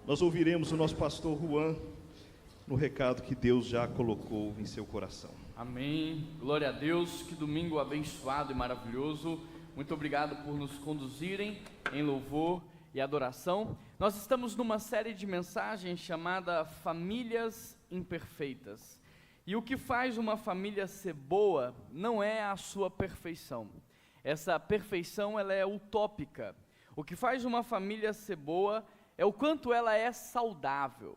Nós ouviremos o nosso pastor Juan no recado que Deus já colocou em seu coração. Amém, glória a Deus, que domingo abençoado e maravilhoso. Muito obrigado por nos conduzirem em louvor e adoração. Nós estamos numa série de mensagens chamada Famílias Imperfeitas. E o que faz uma família ser boa não é a sua perfeição. Essa perfeição ela é utópica. O que faz uma família ser boa é o quanto ela é saudável,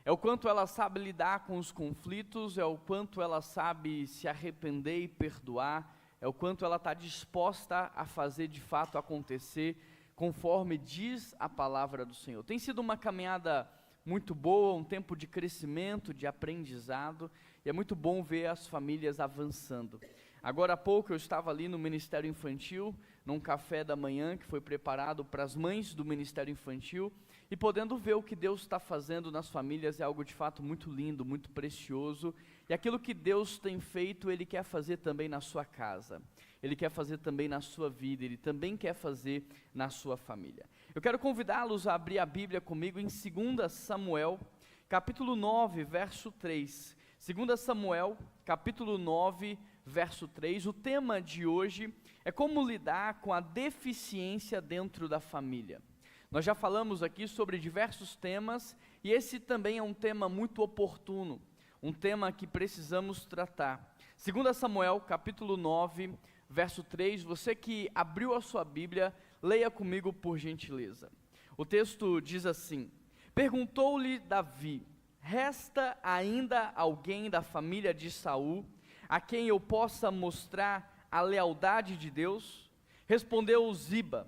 é o quanto ela sabe lidar com os conflitos, é o quanto ela sabe se arrepender e perdoar, é o quanto ela está disposta a fazer de fato acontecer, conforme diz a palavra do Senhor. Tem sido uma caminhada muito boa, um tempo de crescimento, de aprendizado, e é muito bom ver as famílias avançando. Agora há pouco eu estava ali no Ministério Infantil, num café da manhã que foi preparado para as mães do Ministério Infantil, e podendo ver o que Deus está fazendo nas famílias é algo de fato muito lindo, muito precioso, e aquilo que Deus tem feito, Ele quer fazer também na sua casa, Ele quer fazer também na sua vida, Ele também quer fazer na sua família. Eu quero convidá-los a abrir a Bíblia comigo em 2 Samuel, capítulo 9, verso 3. 2 Samuel, capítulo 9, verso 3, o tema de hoje é como lidar com a deficiência dentro da família. Nós já falamos aqui sobre diversos temas, e esse também é um tema muito oportuno, um tema que precisamos tratar. 2 Samuel, capítulo 9, verso 3, você que abriu a sua Bíblia, leia comigo por gentileza. O texto diz assim: perguntou-lhe Davi: resta ainda alguém da família de Saul, a quem eu possa mostrar a lealdade de Deus? Respondeu Ziba: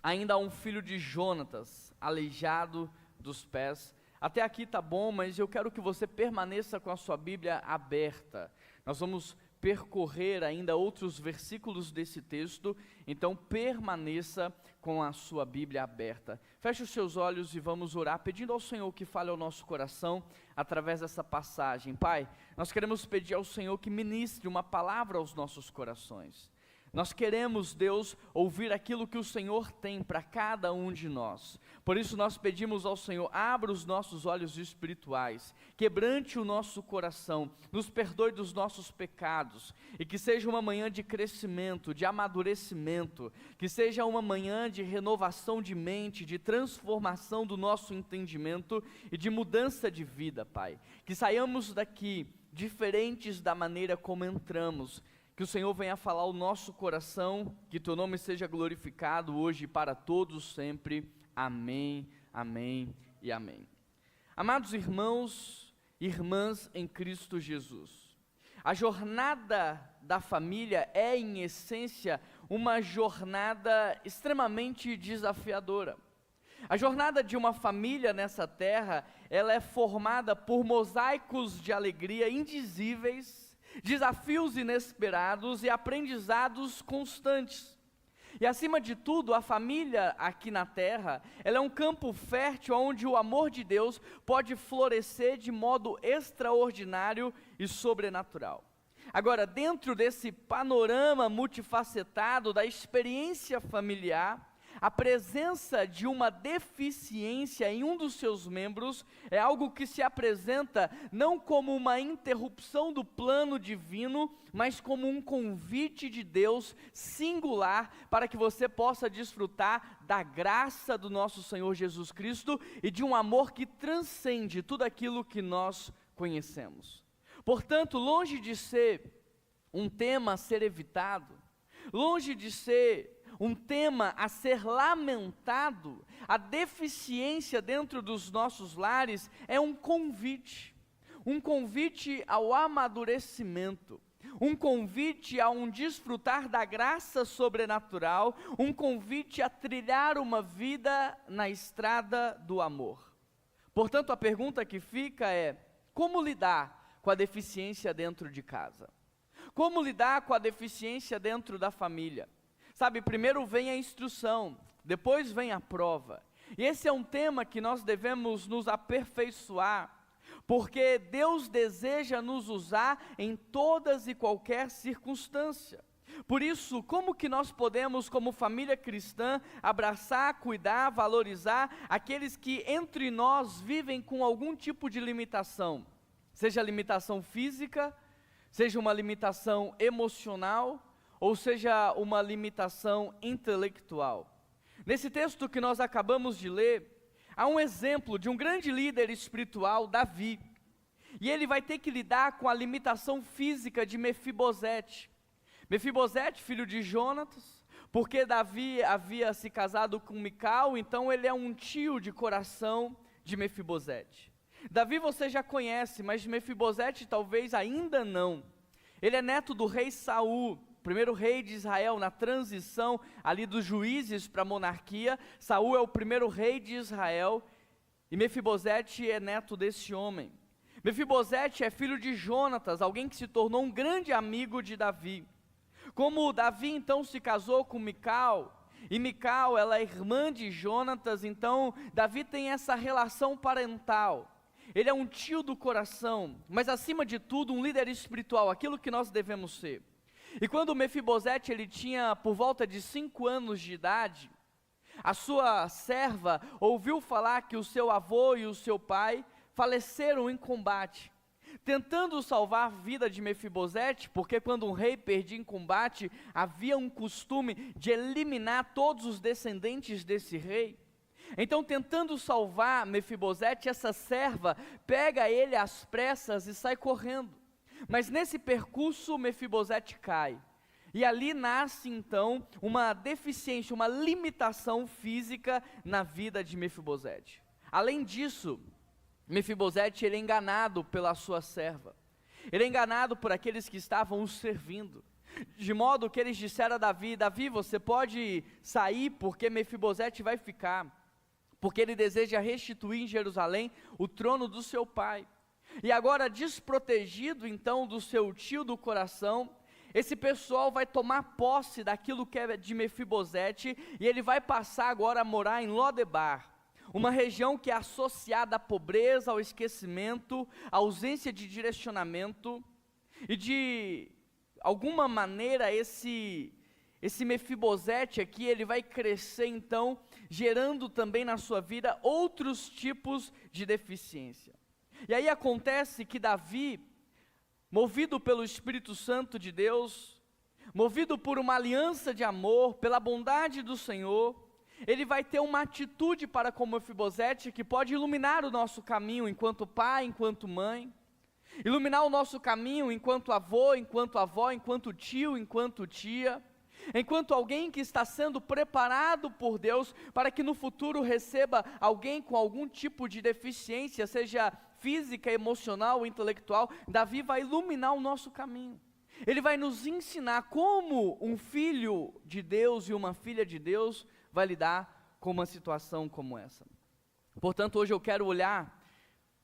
ainda há um filho de Jonatas, aleijado dos pés. Até aqui está bom, mas eu quero que você permaneça com a sua Bíblia aberta. Nós vamos percorrer ainda outros versículos desse texto, então permaneça com a sua Bíblia aberta. Feche os seus olhos e vamos orar, pedindo ao Senhor que fale ao nosso coração através dessa passagem. Pai, nós queremos pedir ao Senhor que ministre uma palavra aos nossos corações. Nós queremos, Deus, ouvir aquilo que o Senhor tem para cada um de nós. Por isso nós pedimos ao Senhor: abra os nossos olhos espirituais, quebrante o nosso coração, nos perdoe dos nossos pecados, e que seja uma manhã de crescimento, de amadurecimento, que seja uma manhã de renovação de mente, de transformação do nosso entendimento e de mudança de vida, Pai. Que saiamos daqui diferentes da maneira como entramos. Que o Senhor venha falar ao nosso coração, que teu nome seja glorificado hoje e para todos sempre. Amém, amém e amém. Amados irmãos e irmãs em Cristo Jesus, a jornada da família é, em essência, uma jornada extremamente desafiadora. A jornada de uma família nessa terra, ela é formada por mosaicos de alegria indizíveis, desafios inesperados e aprendizados constantes. E acima de tudo, a família aqui na terra, ela é um campo fértil onde o amor de Deus pode florescer de modo extraordinário e sobrenatural. Agora, dentro desse panorama multifacetado da experiência familiar, a presença de uma deficiência em um dos seus membros é algo que se apresenta não como uma interrupção do plano divino, mas como um convite de Deus singular para que você possa desfrutar da graça do nosso Senhor Jesus Cristo e de um amor que transcende tudo aquilo que nós conhecemos. Portanto, longe de ser um tema a ser evitado, longe de ser um tema a ser lamentado, a deficiência dentro dos nossos lares é um convite ao amadurecimento, um convite a um desfrutar da graça sobrenatural, um convite a trilhar uma vida na estrada do amor. Portanto, a pergunta que fica é: como lidar com a deficiência dentro de casa? Como lidar com a deficiência dentro da família? Sabe, primeiro vem a instrução, depois vem a prova. E esse é um tema que nós devemos nos aperfeiçoar, porque Deus deseja nos usar em todas e qualquer circunstância. Por isso, como que nós podemos, como família cristã, abraçar, cuidar, valorizar aqueles que entre nós vivem com algum tipo de limitação? Seja limitação física, seja uma limitação emocional, ou seja uma limitação intelectual. Nesse texto que nós acabamos de ler, há um exemplo de um grande líder espiritual, Davi. E ele vai ter que lidar com a limitação física de Mefibosete. Mefibosete, filho de Jonatas, porque Davi havia se casado com Mical, então ele é um tio de coração de Mefibosete. Davi você já conhece, mas Mefibosete talvez ainda não. Ele é neto do rei Saul, primeiro rei de Israel, na transição ali dos juízes para a monarquia. Saul é o primeiro rei de Israel, e Mefibosete é neto desse homem. Mefibosete é filho de Jonatas, alguém que se tornou um grande amigo de Davi. Como Davi então se casou com Mical, e Mical ela é irmã de Jonatas, então Davi tem essa relação parental. Ele é um tio do coração, mas acima de tudo um líder espiritual, aquilo que nós devemos ser. E quando Mefibosete ele tinha por volta de 5 anos de idade, a sua serva ouviu falar que o seu avô e o seu pai faleceram em combate, tentando salvar a vida de Mefibosete, porque quando um rei perdia em combate, havia um costume de eliminar todos os descendentes desse rei. Então, tentando salvar Mefibosete, essa serva pega ele às pressas e sai correndo. Mas nesse percurso, Mefibosete cai. E ali nasce então uma deficiência, uma limitação física na vida de Mefibosete. Além disso, Mefibosete ele é enganado pela sua serva. Ele é enganado por aqueles que estavam o servindo. De modo que eles disseram a Davi: Davi, você pode sair porque Mefibosete vai ficar. Porque ele deseja restituir em Jerusalém o trono do seu pai. E agora, desprotegido então do seu tio do coração, esse pessoal vai tomar posse daquilo que é de Mefibosete, e ele vai passar agora a morar em Lodebar, uma região que é associada à pobreza, ao esquecimento, à ausência de direcionamento, e de alguma maneira esse Mefibosete aqui, ele vai crescer então, gerando também na sua vida outros tipos de deficiência. E aí acontece que Davi, movido pelo Espírito Santo de Deus, movido por uma aliança de amor, pela bondade do Senhor, ele vai ter uma atitude para com Mefibosete que pode iluminar o nosso caminho enquanto pai, enquanto mãe, iluminar o nosso caminho enquanto avô, enquanto avó, enquanto tio, enquanto tia, enquanto alguém que está sendo preparado por Deus para que no futuro receba alguém com algum tipo de deficiência, seja física, emocional ou intelectual. Davi vai iluminar o nosso caminho. Ele vai nos ensinar como um filho de Deus e uma filha de Deus vai lidar com uma situação como essa. Portanto, hoje eu quero olhar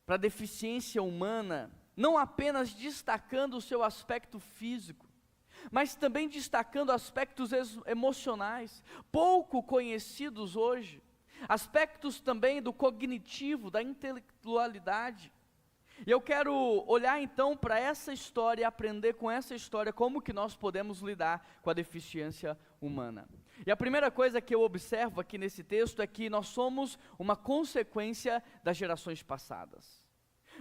para a deficiência humana, não apenas destacando o seu aspecto físico, mas também destacando aspectos emocionais, pouco conhecidos hoje, aspectos também do cognitivo, da intelectualidade. E eu quero olhar então para essa história e aprender com essa história como que nós podemos lidar com a deficiência humana. E a primeira coisa que eu observo aqui nesse texto é que nós somos uma consequência das gerações passadas.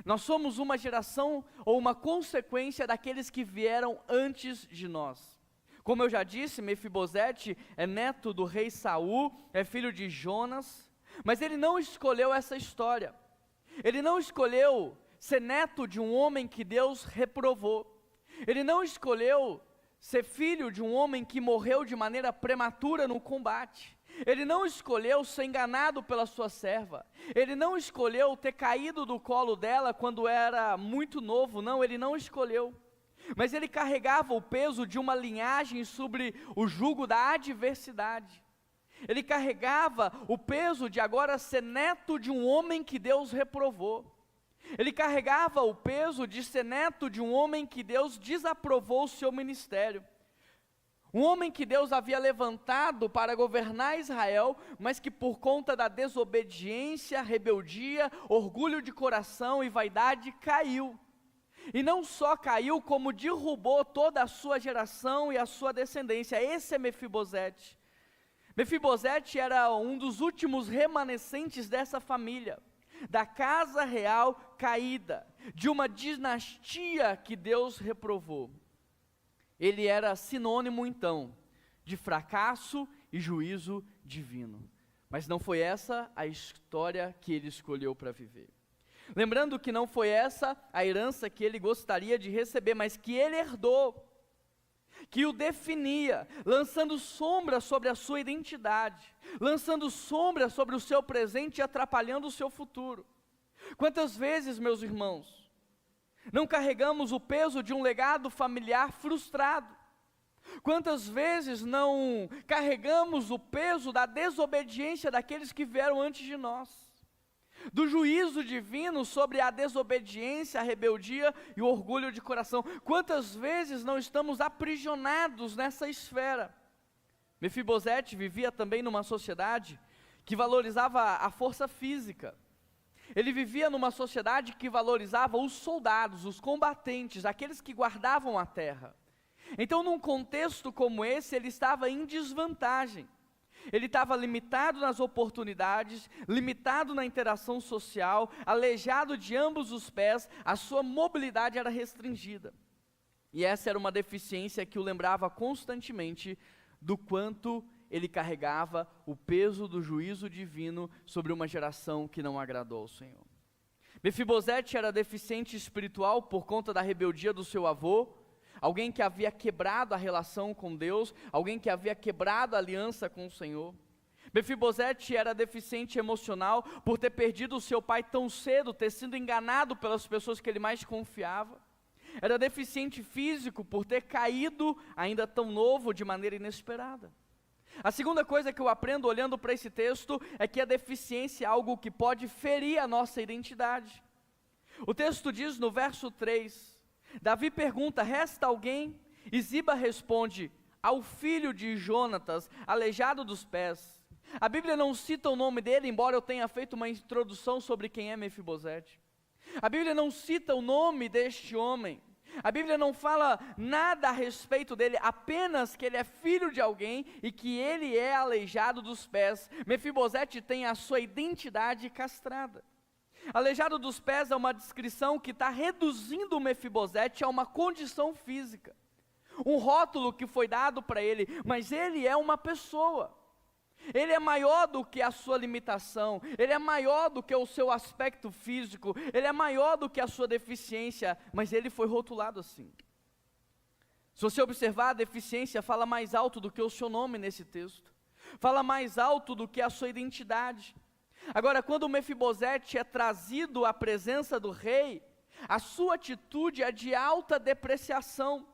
Nós somos uma geração ou uma consequência daqueles que vieram antes de nós. Como eu já disse, Mefibosete é neto do rei Saul, é filho de Jonas, mas ele não escolheu essa história. Ele não escolheu ser neto de um homem que Deus reprovou. Ele não escolheu ser filho de um homem que morreu de maneira prematura no combate. Ele não escolheu ser enganado pela sua serva. Ele não escolheu ter caído do colo dela quando era muito novo. Não, ele não escolheu. Mas ele carregava o peso de uma linhagem sobre o jugo da adversidade. Ele carregava o peso de agora ser neto de um homem que Deus reprovou. Ele carregava o peso de ser neto de um homem que Deus desaprovou o seu ministério. Um homem que Deus havia levantado para governar Israel, mas que por conta da desobediência, rebeldia, orgulho de coração e vaidade caiu. E não só caiu, como derrubou toda a sua geração e a sua descendência. Esse é Mefibosete. Mefibosete era um dos últimos remanescentes dessa família, da casa real caída, de uma dinastia que Deus reprovou. Ele era sinônimo, então, de fracasso e juízo divino. Mas não foi essa a história que ele escolheu para viver. Lembrando que não foi essa a herança que ele gostaria de receber, mas que ele herdou, que o definia, lançando sombra sobre a sua identidade, lançando sombra sobre o seu presente e atrapalhando o seu futuro. Quantas vezes, meus irmãos, não carregamos o peso de um legado familiar frustrado? Quantas vezes não carregamos o peso da desobediência daqueles que vieram antes de nós? Do juízo divino sobre a desobediência, a rebeldia e o orgulho de coração. Quantas vezes não estamos aprisionados nessa esfera? Mefibosete vivia também numa sociedade que valorizava a força física. Ele vivia numa sociedade que valorizava os soldados, os combatentes, aqueles que guardavam a terra. Então, num contexto como esse, ele estava em desvantagem. Ele estava limitado nas oportunidades, limitado na interação social, aleijado de ambos os pés, a sua mobilidade era restringida. E essa era uma deficiência que o lembrava constantemente do quanto ele carregava o peso do juízo divino sobre uma geração que não agradou ao Senhor. Mefibosete era deficiente espiritual por conta da rebeldia do seu avô, alguém que havia quebrado a relação com Deus, alguém que havia quebrado a aliança com o Senhor. Mefibosete era deficiente emocional por ter perdido o seu pai tão cedo, ter sido enganado pelas pessoas que ele mais confiava. Era deficiente físico por ter caído ainda tão novo de maneira inesperada. A segunda coisa que eu aprendo olhando para esse texto é que a deficiência é algo que pode ferir a nossa identidade. O texto diz no verso 3, Davi pergunta, resta alguém? E Ziba responde, ao filho de Jonatas, aleijado dos pés. A Bíblia não cita o nome dele, embora eu tenha feito uma introdução sobre quem é Mefibosete. A Bíblia não cita o nome deste homem. A Bíblia não fala nada a respeito dele, apenas que ele é filho de alguém e que ele é aleijado dos pés. Mefibosete tem a sua identidade castrada. Aleijado dos pés é uma descrição que está reduzindo o Mefibosete a uma condição física, um rótulo que foi dado para ele, mas ele é uma pessoa, ele é maior do que a sua limitação, ele é maior do que o seu aspecto físico, ele é maior do que a sua deficiência, mas ele foi rotulado assim. Se você observar, a deficiência fala mais alto do que o seu nome nesse texto, fala mais alto do que a sua identidade. Agora, quando o Mefibosete é trazido à presença do rei, a sua atitude é de alta depreciação.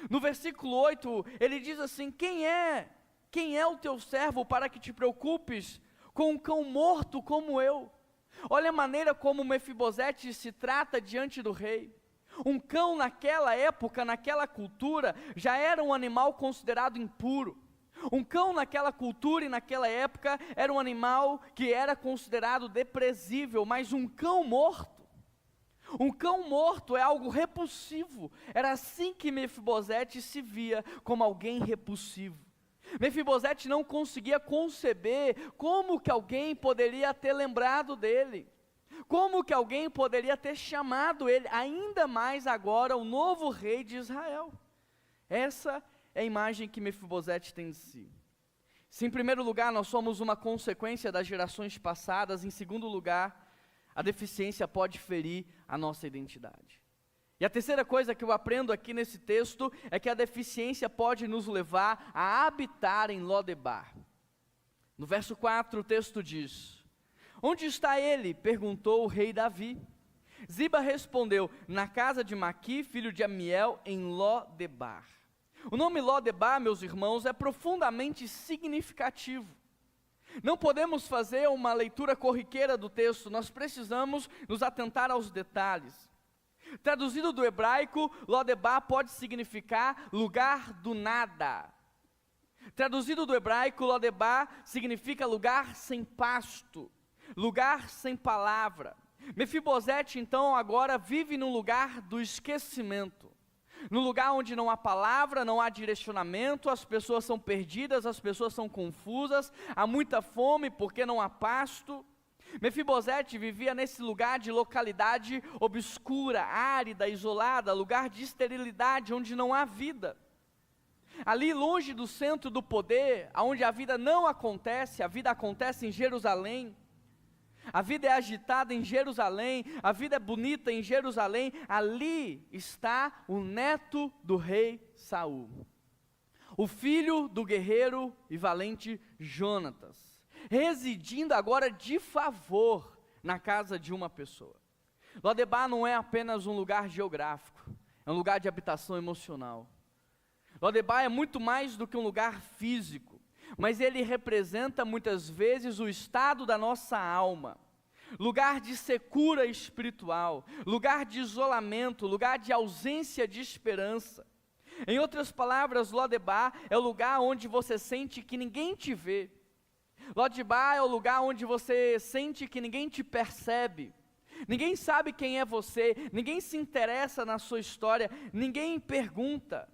No versículo 8, ele diz assim, quem é o teu servo para que te preocupes com um cão morto como eu? Olha a maneira como Mefibosete se trata diante do rei. Um cão naquela época, naquela cultura, já era um animal considerado impuro. Um cão naquela cultura e naquela época era um animal que era considerado desprezível, mas um cão morto é algo repulsivo. Era assim que Mefibosete se via, como alguém repulsivo. Mefibosete não conseguia conceber como que alguém poderia ter lembrado dele, como que alguém poderia ter chamado ele, ainda mais agora o novo rei de Israel. Essa é a imagem que Mefibosete tem de si. Se em primeiro lugar nós somos uma consequência das gerações passadas, em segundo lugar, a deficiência pode ferir a nossa identidade. E a terceira coisa que eu aprendo aqui nesse texto é que a deficiência pode nos levar a habitar em Lodebar. No verso 4 o texto diz, onde está ele? Perguntou o rei Davi. Ziba respondeu, na casa de Maqui, filho de Amiel, em Lodebar. O nome Lodebar, meus irmãos, é profundamente significativo. Não podemos fazer uma leitura corriqueira do texto, nós precisamos nos atentar aos detalhes. Traduzido do hebraico, Lodebar pode significar lugar do nada. Traduzido do hebraico, Lodebar significa lugar sem pasto, lugar sem palavra. Mefibosete, então, agora vive no lugar do esquecimento, no lugar onde não há palavra, não há direcionamento, as pessoas são perdidas, as pessoas são confusas, há muita fome porque não há pasto. Mefibosete vivia nesse lugar de localidade obscura, árida, isolada, lugar de esterilidade, onde não há vida. Ali longe do centro do poder, onde a vida não acontece, a vida acontece em Jerusalém. A vida é agitada em Jerusalém, a vida é bonita em Jerusalém. Ali está o neto do rei Saul, o filho do guerreiro e valente Jonatas, residindo agora de favor na casa de uma pessoa. Lodebar não é apenas um lugar geográfico, é um lugar de habitação emocional. Lodebar é muito mais do que um lugar físico, mas ele representa muitas vezes o estado da nossa alma, lugar de secura espiritual, lugar de isolamento, lugar de ausência de esperança. Em outras palavras, Lodebar é o lugar onde você sente que ninguém te vê. Lodebar é o lugar onde você sente que ninguém te percebe, ninguém sabe quem é você, ninguém se interessa na sua história, ninguém pergunta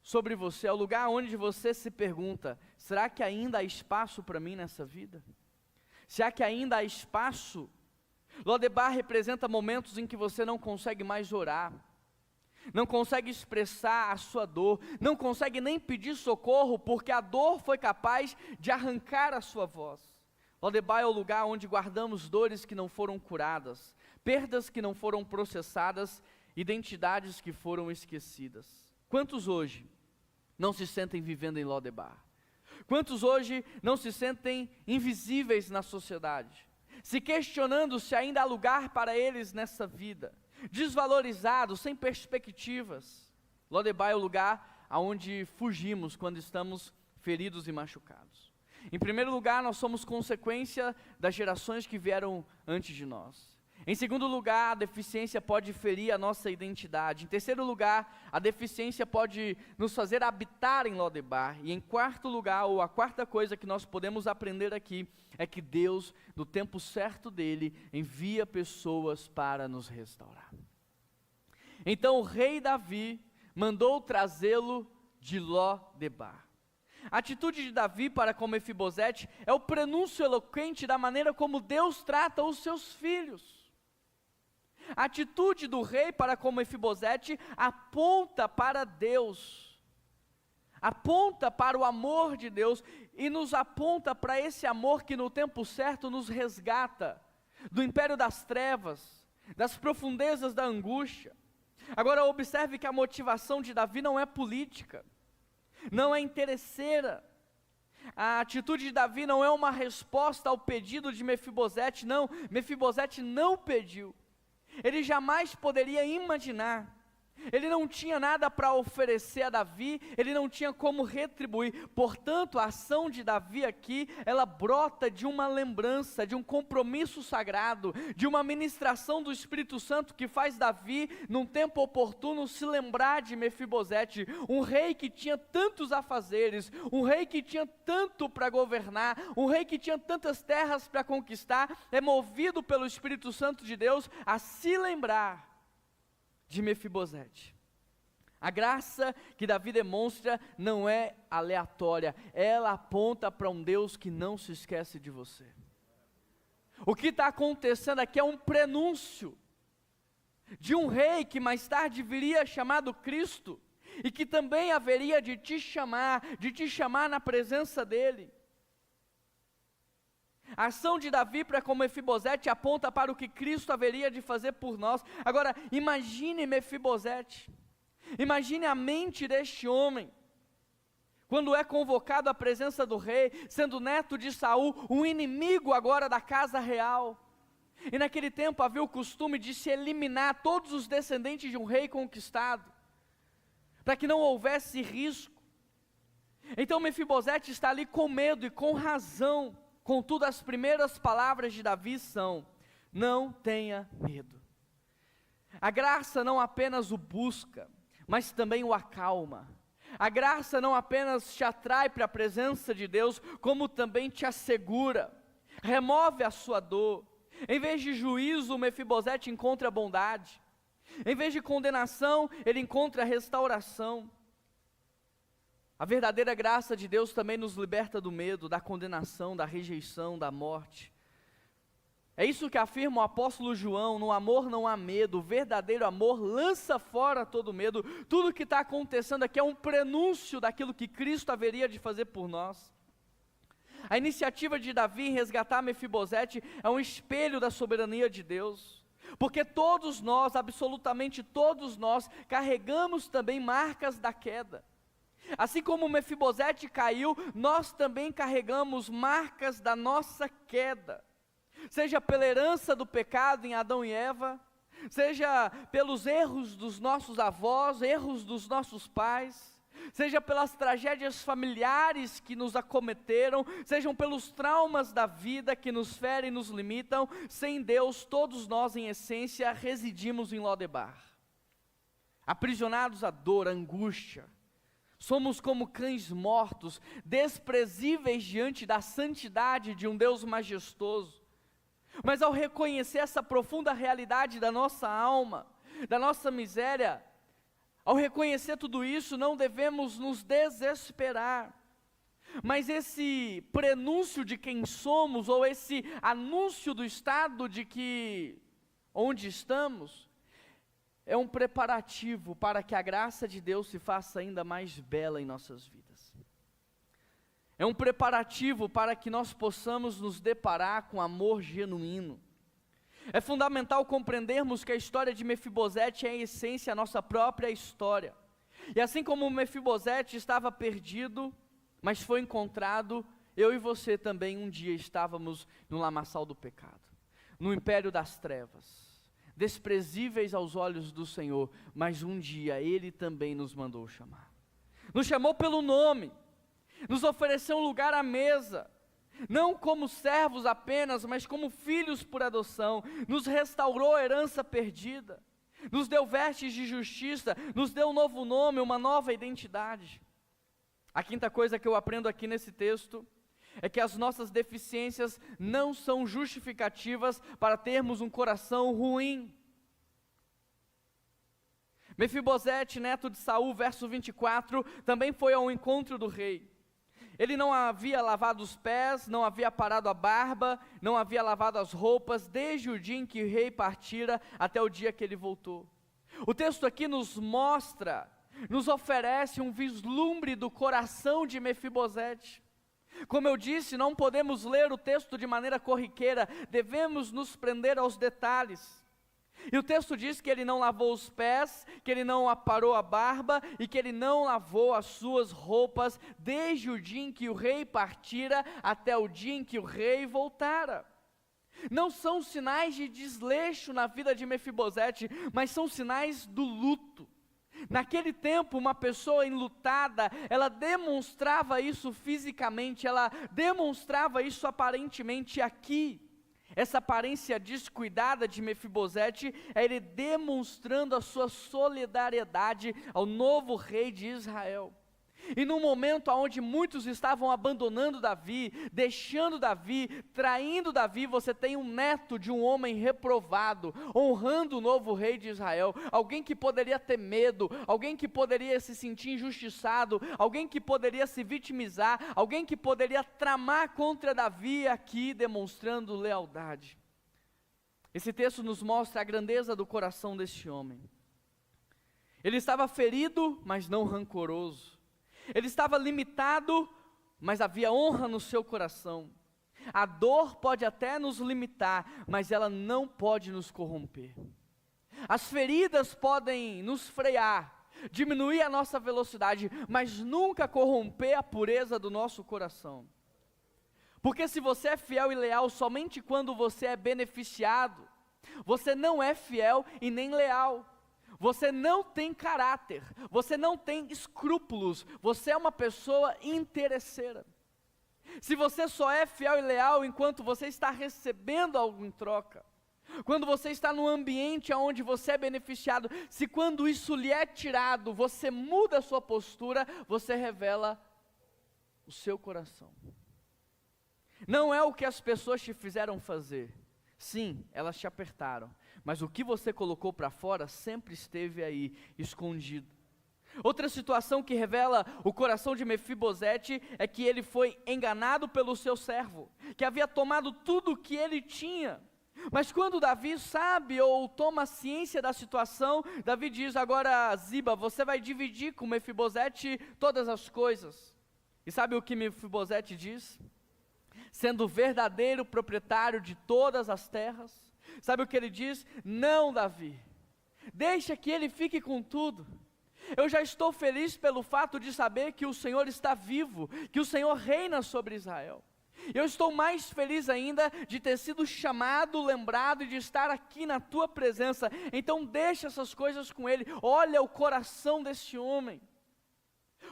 sobre você. É o lugar onde você se pergunta: será que ainda há espaço para mim nessa vida? Será que ainda há espaço? Lodebar representa momentos em que você não consegue mais orar, não consegue expressar a sua dor, não consegue nem pedir socorro, porque a dor foi capaz de arrancar a sua voz. Lodebar é o lugar onde guardamos dores que não foram curadas, perdas que não foram processadas, identidades que foram esquecidas. Quantos hoje não se sentem vivendo em Lodebar? Quantos hoje não se sentem invisíveis na sociedade, se questionando se ainda há lugar para eles nessa vida, desvalorizados, sem perspectivas? Lodebar é o lugar aonde fugimos quando estamos feridos e machucados. Em primeiro lugar, nós somos consequência das gerações que vieram antes de nós. Em segundo lugar, a deficiência pode ferir a nossa identidade. Em terceiro lugar, a deficiência pode nos fazer habitar em Lodebar. E em quarto lugar, ou a quarta coisa que nós podemos aprender aqui, é que Deus, no tempo certo dele, envia pessoas para nos restaurar. Então o rei Davi mandou trazê-lo de Lodebar. A atitude de Davi para com Mefibosete é o prenúncio eloquente da maneira como Deus trata os seus filhos. A atitude do rei para com Mefibosete aponta para Deus, aponta para o amor de Deus e nos aponta para esse amor que no tempo certo nos resgata do império das trevas, das profundezas da angústia. Agora observe que a motivação de Davi não é política, não é interesseira. A atitude de Davi não é uma resposta ao pedido de Mefibosete, não. Mefibosete não pediu. Ele jamais poderia imaginar, ele não tinha nada para oferecer a Davi, ele não tinha como retribuir. Portanto, a ação de Davi aqui, ela brota de uma lembrança, de um compromisso sagrado, de uma ministração do Espírito Santo que faz Davi, num tempo oportuno, se lembrar de Mefibosete, um rei que tinha tantos afazeres, um rei que tinha tanto para governar, um rei que tinha tantas terras para conquistar, é movido pelo Espírito Santo de Deus a se lembrar de Mefibosete. A graça que Davi demonstra não é aleatória, ela aponta para um Deus que não se esquece de você. O que está acontecendo aqui é um prenúncio de um rei que mais tarde viria chamado Cristo, e que também haveria de te chamar na presença dele. A ação de Davi para com Mefibosete aponta para o que Cristo haveria de fazer por nós. Agora, imagine Mefibosete, imagine a mente deste homem, quando é convocado à presença do rei, sendo neto de Saul, um inimigo agora da casa real. E naquele tempo havia o costume de se eliminar todos os descendentes de um rei conquistado, para que não houvesse risco. Então Mefibosete está ali com medo e com razão. Contudo, as primeiras palavras de Davi são: não tenha medo. A graça não apenas o busca, mas também o acalma. A graça não apenas te atrai para a presença de Deus, como também te assegura, remove a sua dor. Em vez de juízo, Mefibosete encontra bondade. Em vez de condenação, ele encontra restauração. A verdadeira graça de Deus também nos liberta do medo, da condenação, da rejeição, da morte. É isso que afirma o apóstolo João: no amor não há medo, o verdadeiro amor lança fora todo medo. Tudo que está acontecendo aqui é um prenúncio daquilo que Cristo haveria de fazer por nós. A iniciativa de Davi em resgatar Mefibosete é um espelho da soberania de Deus, porque todos nós, absolutamente todos nós, carregamos também marcas da queda. Assim como Mefibosete caiu, nós também carregamos marcas da nossa queda, seja pela herança do pecado em Adão e Eva, seja pelos erros dos nossos avós, erros dos nossos pais, seja pelas tragédias familiares que nos acometeram, sejam pelos traumas da vida que nos ferem e nos limitam. Sem Deus, todos nós em essência residimos em Lodebar, aprisionados à dor, à angústia. Somos como cães mortos, desprezíveis diante da santidade de um Deus majestoso. Mas ao reconhecer essa profunda realidade da nossa alma, da nossa miséria, ao reconhecer tudo isso, não devemos nos desesperar. Mas esse prenúncio de quem somos, ou esse anúncio do estado de que onde estamos, é um preparativo para que a graça de Deus se faça ainda mais bela em nossas vidas. É um preparativo para que nós possamos nos deparar com amor genuíno. É fundamental compreendermos que a história de Mefibosete é em essência a nossa própria história. E assim como Mefibosete estava perdido, mas foi encontrado, eu e você também um dia estávamos no lamaçal do pecado, no império das trevas, desprezíveis aos olhos do Senhor, mas um dia Ele também nos mandou chamar. Nos chamou pelo nome, nos ofereceu um lugar à mesa, não como servos apenas, mas como filhos por adoção, nos restaurou a herança perdida, nos deu vestes de justiça, nos deu um novo nome, uma nova identidade. A quinta coisa que eu aprendo aqui nesse texto é que as nossas deficiências não são justificativas para termos um coração ruim. Mefibosete, neto de Saul, verso 24, também foi ao encontro do rei. Ele não havia lavado os pés, não havia parado a barba, não havia lavado as roupas, desde o dia em que o rei partira até o dia que ele voltou. O texto aqui nos mostra, nos oferece um vislumbre do coração de Mefibosete. Como eu disse, não podemos ler o texto de maneira corriqueira, devemos nos prender aos detalhes. E o texto diz que ele não lavou os pés, que ele não aparou a barba e que ele não lavou as suas roupas desde o dia em que o rei partira até o dia em que o rei voltara. Não são sinais de desleixo na vida de Mefibosete, mas são sinais do luto. Naquele tempo, uma pessoa enlutada, ela demonstrava isso fisicamente, ela demonstrava isso aparentemente aqui. Essa aparência descuidada de Mefibosete é ele demonstrando a sua solidariedade ao novo rei de Israel. E num momento onde muitos estavam abandonando Davi, deixando Davi, traindo Davi, você tem um neto de um homem reprovado, honrando o novo rei de Israel, alguém que poderia ter medo, alguém que poderia se sentir injustiçado, alguém que poderia se vitimizar, alguém que poderia tramar contra Davi aqui, demonstrando lealdade. Esse texto nos mostra a grandeza do coração deste homem. Ele estava ferido, mas não rancoroso. Ele estava limitado, mas havia honra no seu coração. A dor pode até nos limitar, mas ela não pode nos corromper. As feridas podem nos frear, diminuir a nossa velocidade, mas nunca corromper a pureza do nosso coração. Porque se você é fiel e leal somente quando você é beneficiado, você não é fiel e nem leal. Você não tem caráter, você não tem escrúpulos, você é uma pessoa interesseira. Se você só é fiel e leal enquanto você está recebendo algo em troca, quando você está num ambiente onde você é beneficiado, se quando isso lhe é tirado, você muda a sua postura, você revela o seu coração. Não é o que as pessoas te fizeram fazer, Sim, elas te apertaram, mas o que você colocou para fora sempre esteve aí, escondido. Outra situação que revela o coração de Mefibosete é que ele foi enganado pelo seu servo, que havia tomado tudo o que ele tinha. Mas quando Davi sabe ou toma ciência da situação, Davi diz: agora, Ziba, você vai dividir com Mefibosete todas as coisas. E sabe o que Mefibosete diz? Sendo o verdadeiro proprietário de todas as terras, sabe o que ele diz? Não, Davi, deixa que ele fique com tudo. Eu já estou feliz pelo fato de saber que o Senhor está vivo, que o Senhor reina sobre Israel. Eu estou mais feliz ainda de ter sido chamado, lembrado e de estar aqui na tua presença. Então deixa essas coisas com ele. Olha o coração desse homem.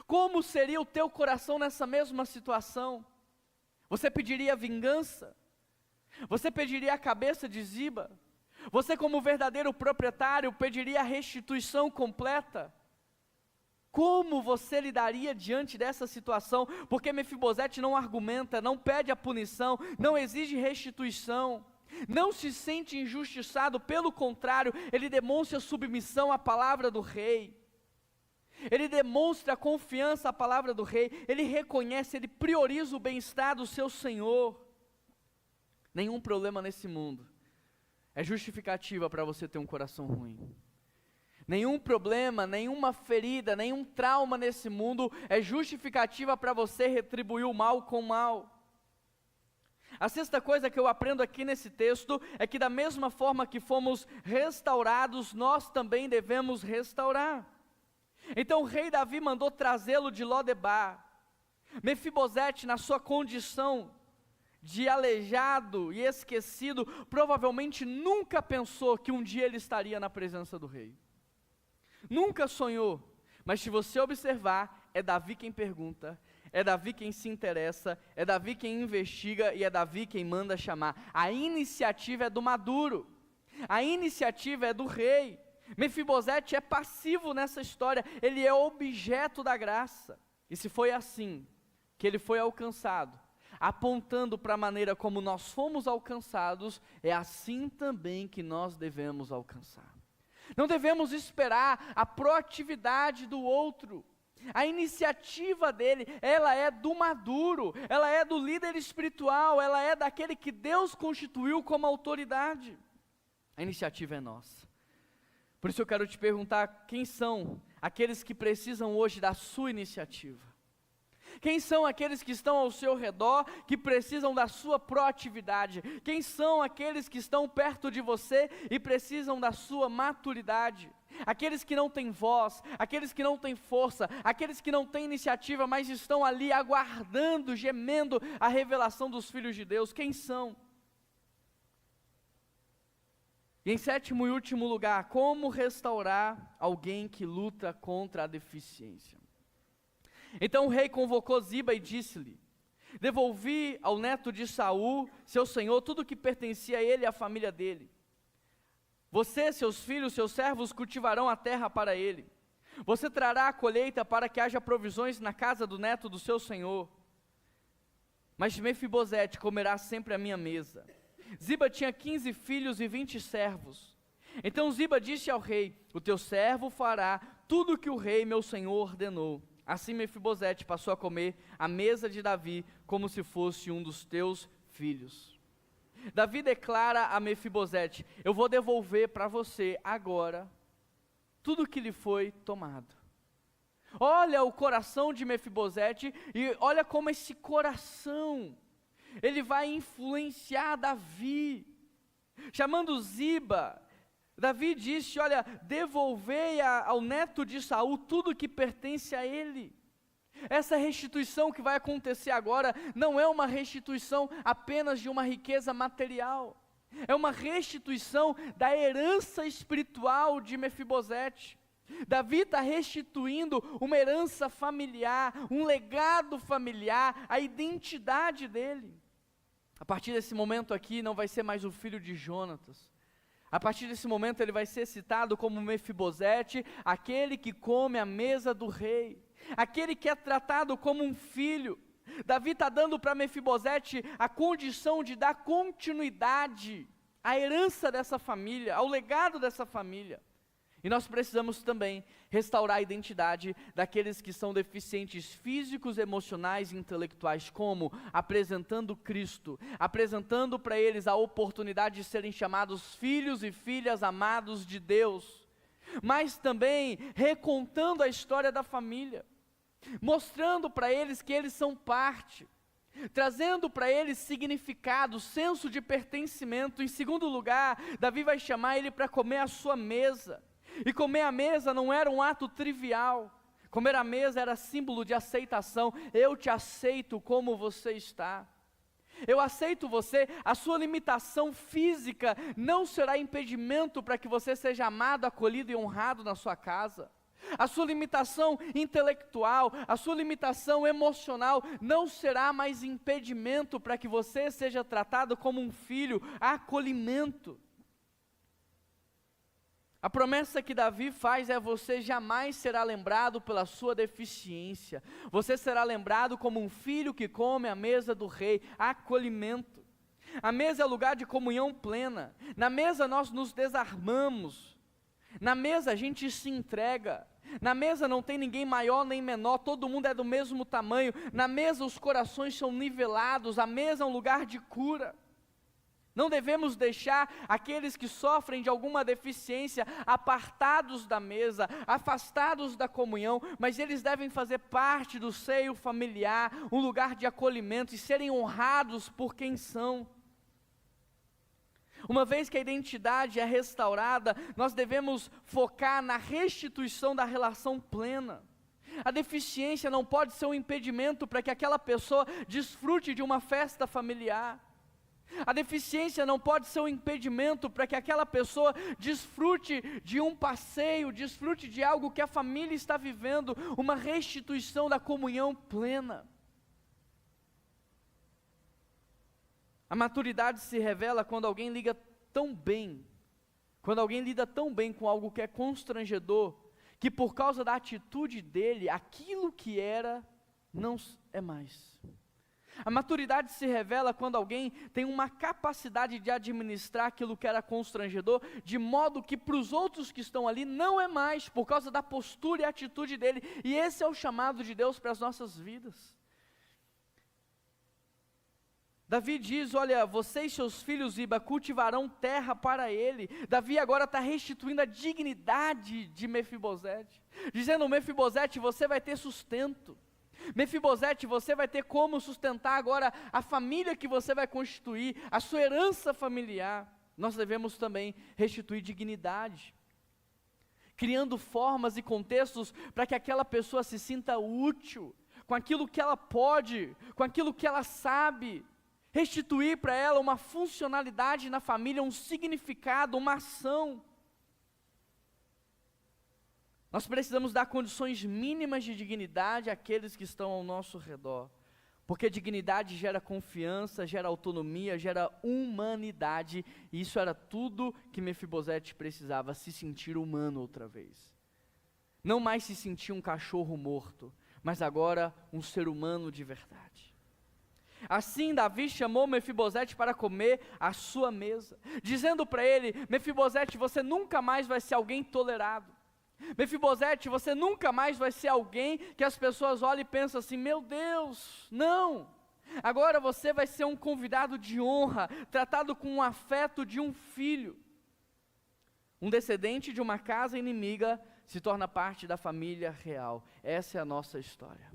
Como seria o teu coração nessa mesma situação? Você pediria vingança? Você pediria a cabeça de Ziba? Você, como verdadeiro proprietário, pediria a restituição completa? Como você lidaria diante dessa situação? Porque Mefibosete não argumenta, não pede a punição, não exige restituição, não se sente injustiçado, pelo contrário, ele demonstra submissão à palavra do rei. Ele demonstra confiança à palavra do rei, ele reconhece, ele prioriza o bem-estar do seu Senhor. Nenhum problema nesse mundo é justificativa para você ter um coração ruim. Nenhum problema, nenhuma ferida, nenhum trauma nesse mundo é justificativa para você retribuir o mal com o mal. A sexta coisa que eu aprendo aqui nesse texto é que da mesma forma que fomos restaurados, nós também devemos restaurar. Então o rei Davi mandou trazê-lo de Lodebar. Mefibosete, na sua condição de aleijado e esquecido, provavelmente nunca pensou que um dia ele estaria na presença do rei. Nunca sonhou, mas se você observar, é Davi quem pergunta, é Davi quem se interessa, é Davi quem investiga e é Davi quem manda chamar. A iniciativa é do maduro, a iniciativa é do rei. Mefibosete é passivo nessa história, ele é objeto da graça. E se foi assim que ele foi alcançado, apontando para a maneira como nós fomos alcançados, é assim também que nós devemos alcançar. Não devemos esperar a proatividade do outro. A iniciativa dele, ela é do maduro, ela é do líder espiritual, ela é daquele que Deus constituiu como autoridade. A iniciativa é nossa. Por isso eu quero te perguntar, quem são aqueles que precisam hoje da sua iniciativa? Quem são aqueles que estão ao seu redor, que precisam da sua proatividade? Quem são aqueles que estão perto de você e precisam da sua maturidade? Aqueles que não têm voz, aqueles que não têm força, aqueles que não têm iniciativa, mas estão ali aguardando, gemendo a revelação dos filhos de Deus. Quem são? E em sétimo e último lugar, como restaurar alguém que luta contra a deficiência? Então o rei convocou Ziba e disse-lhe: devolvi ao neto de Saul, seu senhor, tudo o que pertencia a ele e à família dele. Você, seus filhos, seus servos cultivarão a terra para ele. Você trará a colheita para que haja provisões na casa do neto do seu senhor. Mas Mefibosete comerá sempre à minha mesa. Ziba tinha 15 filhos e 20 servos. Então Ziba disse ao rei: o teu servo fará tudo o que o rei, meu senhor, ordenou. Assim Mefibosete passou a comer à mesa de Davi, como se fosse um dos teus filhos. Davi declara a Mefibosete: eu vou devolver para você agora tudo que lhe foi tomado. Olha o coração de Mefibosete e olha como esse coração, ele vai influenciar Davi. Chamando Ziba, Davi disse: olha, devolvei ao neto de Saul tudo que pertence a ele. Essa restituição que vai acontecer agora não é uma restituição apenas de uma riqueza material, é uma restituição da herança espiritual de Mefibosete. Davi está restituindo uma herança familiar, um legado familiar, a identidade dele. A partir desse momento aqui não vai ser mais o filho de Jonatas. A partir desse momento ele vai ser citado como Mefibosete, aquele que come à mesa do rei, aquele que é tratado como um filho. Davi está dando para Mefibosete a condição de dar continuidade à herança dessa família, ao legado dessa família. E nós precisamos também restaurar a identidade daqueles que são deficientes físicos, emocionais e intelectuais, como apresentando Cristo, apresentando para eles a oportunidade de serem chamados filhos e filhas amados de Deus, mas também recontando a história da família, mostrando para eles que eles são parte, trazendo para eles significado, senso de pertencimento. Em segundo lugar, Davi vai chamar ele para comer à sua mesa. E comer à mesa não era um ato trivial. Comer à mesa era símbolo de aceitação. Eu te aceito como você está. Eu aceito você. A sua limitação física não será impedimento para que você seja amado, acolhido e honrado na sua casa. A sua limitação intelectual, a sua limitação emocional não será mais impedimento para que você seja tratado como um filho, acolhimento. A promessa que Davi faz é: você jamais será lembrado pela sua deficiência, você será lembrado como um filho que come à mesa do rei, acolhimento. A mesa é lugar de comunhão plena, na mesa nós nos desarmamos, na mesa a gente se entrega, na mesa não tem ninguém maior nem menor, todo mundo é do mesmo tamanho, na mesa os corações são nivelados, a mesa é um lugar de cura. Não devemos deixar aqueles que sofrem de alguma deficiência apartados da mesa, afastados da comunhão, mas eles devem fazer parte do seio familiar, um lugar de acolhimento e serem honrados por quem são. Uma vez que a identidade é restaurada, nós devemos focar na restituição da relação plena. A deficiência não pode ser um impedimento para que aquela pessoa desfrute de uma festa familiar. A deficiência não pode ser um impedimento para que aquela pessoa desfrute de um passeio, desfrute de algo que a família está vivendo, uma restituição da comunhão plena. A maturidade se revela quando alguém lida tão bem com algo que é constrangedor, que por causa da atitude dele, aquilo que era, não é mais. A maturidade se revela quando alguém tem uma capacidade de administrar aquilo que era constrangedor, de modo que para os outros que estão ali não é mais, por causa da postura e atitude dele. E esse é o chamado de Deus para as nossas vidas. Davi diz: olha, você e seus filhos, Ziba, cultivarão terra para ele. Davi agora está restituindo a dignidade de Mefibosete, dizendo: Mefibosete, você vai ter sustento. Mefibosete, você vai ter como sustentar agora a família que você vai constituir, a sua herança familiar. Nós devemos também restituir dignidade, criando formas e contextos para que aquela pessoa se sinta útil, com aquilo que ela pode, com aquilo que ela sabe, restituir para ela uma funcionalidade na família, um significado, uma ação. Nós precisamos dar condições mínimas de dignidade àqueles que estão ao nosso redor, porque dignidade gera confiança, gera autonomia, gera humanidade, e isso era tudo que Mefibosete precisava, se sentir humano outra vez. Não mais se sentir um cachorro morto, mas agora um ser humano de verdade. Assim Davi chamou Mefibosete para comer à sua mesa, dizendo para ele: Mefibosete, você nunca mais vai ser alguém tolerado. Mefibosete, você nunca mais vai ser alguém que as pessoas olham e pensam assim: meu Deus, não. Agora você vai ser um convidado de honra, tratado com o afeto de um filho. Um descendente de uma casa inimiga se torna parte da família real. Essa é a nossa história.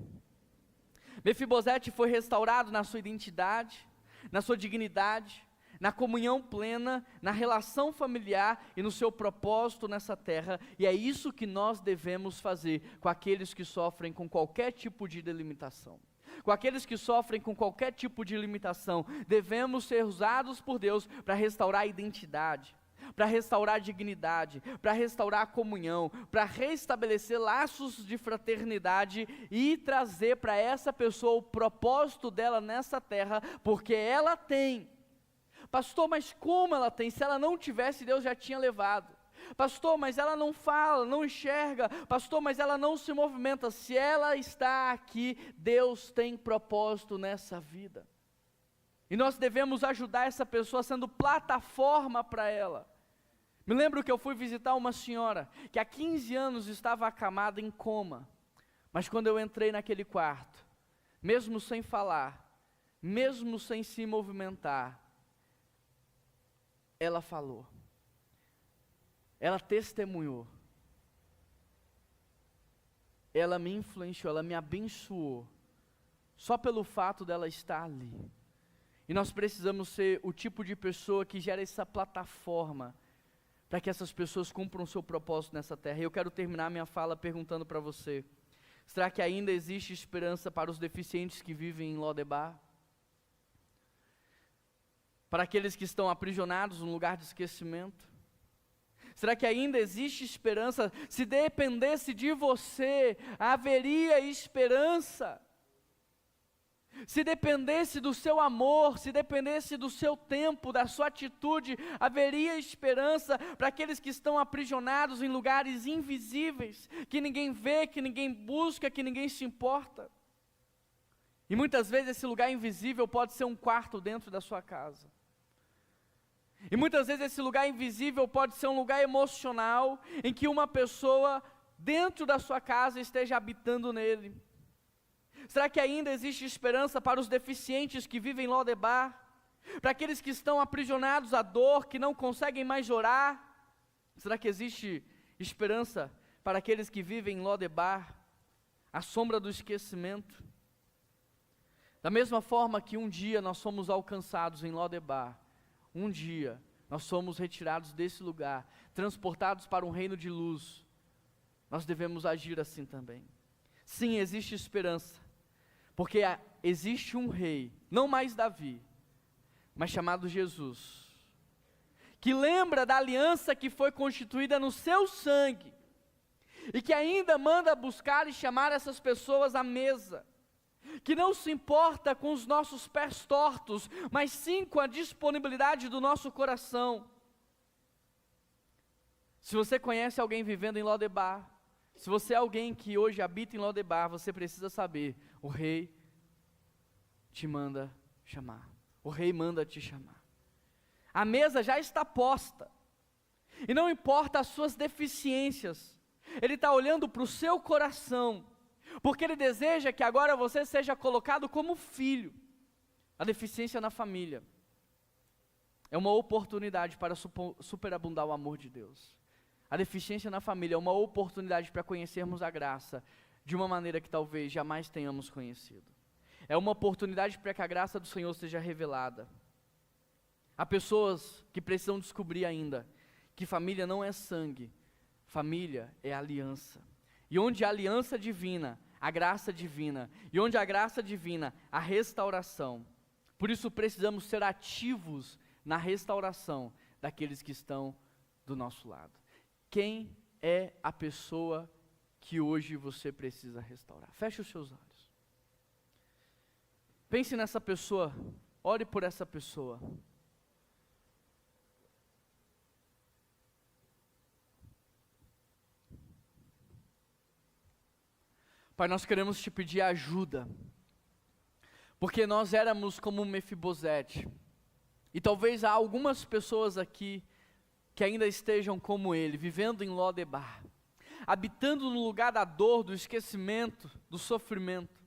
Mefibosete foi restaurado na sua identidade, na sua dignidade, na comunhão plena, na relação familiar e no seu propósito nessa terra, e é isso que nós devemos fazer com aqueles que sofrem com qualquer tipo de delimitação. Com aqueles que sofrem com qualquer tipo de limitação, devemos ser usados por Deus para restaurar a identidade, para restaurar a dignidade, para restaurar a comunhão, para restabelecer laços de fraternidade e trazer para essa pessoa o propósito dela nessa terra, porque ela tem. Pastor, mas como ela tem? Se ela não tivesse, Deus já tinha levado. Pastor, mas ela não fala, não enxerga. Pastor, mas ela não se movimenta. Se ela está aqui, Deus tem propósito nessa vida. E nós devemos ajudar essa pessoa sendo plataforma para ela. Me lembro que eu fui visitar uma senhora que há 15 anos estava acamada em coma. Mas quando eu entrei naquele quarto, mesmo sem falar, mesmo sem se movimentar, ela falou. Ela testemunhou. Ela me influenciou, ela me abençoou. Só pelo fato dela estar ali. E nós precisamos ser o tipo de pessoa que gera essa plataforma para que essas pessoas cumpram o seu propósito nessa terra. E eu quero terminar minha fala perguntando para você: será que ainda existe esperança para os deficientes que vivem em Lodebar? Para aqueles que estão aprisionados num lugar de esquecimento? Será que ainda existe esperança? Se dependesse de você, haveria esperança. Se dependesse do seu amor, se dependesse do seu tempo, da sua atitude, haveria esperança para aqueles que estão aprisionados em lugares invisíveis, que ninguém vê, que ninguém busca, que ninguém se importa. E muitas vezes esse lugar invisível pode ser um quarto dentro da sua casa. E muitas vezes esse lugar invisível pode ser um lugar emocional, em que uma pessoa dentro da sua casa esteja habitando nele. Será que ainda existe esperança para os deficientes que vivem em Lodebar? Para aqueles que estão aprisionados à dor, que não conseguem mais orar? Será que existe esperança para aqueles que vivem em Lodebar, à sombra do esquecimento? Da mesma forma que um dia nós somos alcançados em Lodebar, um dia nós somos retirados desse lugar, transportados para um reino de luz, nós devemos agir assim também. Sim, existe esperança, porque existe um rei, não mais Davi, mas chamado Jesus, que lembra da aliança que foi constituída no seu sangue, e que ainda manda buscar e chamar essas pessoas à mesa, que não se importa com os nossos pés tortos, mas sim com a disponibilidade do nosso coração. Se você conhece alguém vivendo em Lodebar, se você é alguém que hoje habita em Lodebar, você precisa saber, o rei te manda chamar, o rei manda te chamar. A mesa já está posta, e não importa as suas deficiências, ele está olhando para o seu coração, porque ele deseja que agora você seja colocado como filho. A deficiência na família é uma oportunidade para superabundar o amor de Deus. A deficiência na família é uma oportunidade para conhecermos a graça de uma maneira que talvez jamais tenhamos conhecido. É uma oportunidade para que a graça do Senhor seja revelada. Há pessoas que precisam descobrir ainda que família não é sangue, família é aliança. E onde há aliança divina, a graça divina. E onde há graça divina, a restauração. Por isso precisamos ser ativos na restauração daqueles que estão do nosso lado. Quem é a pessoa que hoje você precisa restaurar? Feche os seus olhos. Pense nessa pessoa, ore por essa pessoa. Pai, nós queremos te pedir ajuda, porque nós éramos como Mefibosete, e talvez há algumas pessoas aqui que ainda estejam como ele, vivendo em Lodebar, habitando no lugar da dor, do esquecimento, do sofrimento.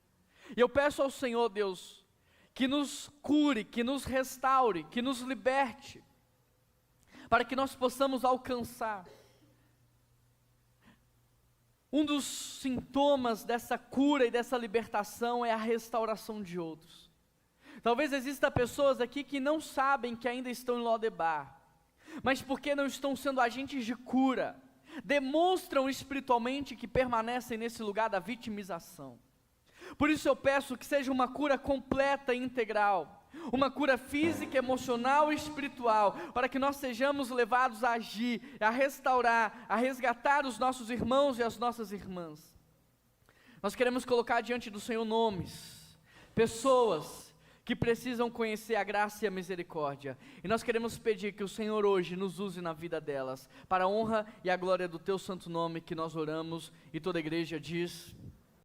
E eu peço ao Senhor, Deus, que nos cure, que nos restaure, que nos liberte, para que nós possamos alcançar. Um dos sintomas dessa cura e dessa libertação é a restauração de outros. Talvez existam pessoas aqui que não sabem que ainda estão em Lodebar, mas porque não estão sendo agentes de cura, demonstram espiritualmente que permanecem nesse lugar da vitimização. Por isso eu peço que seja uma cura completa e integral, uma cura física, emocional e espiritual, para que nós sejamos levados a agir, a restaurar, a resgatar os nossos irmãos e as nossas irmãs. Nós queremos colocar diante do Senhor nomes, pessoas que precisam conhecer a graça e a misericórdia, e nós queremos pedir que o Senhor hoje nos use na vida delas, para a honra e a glória do teu santo nome que nós oramos, e toda a igreja diz...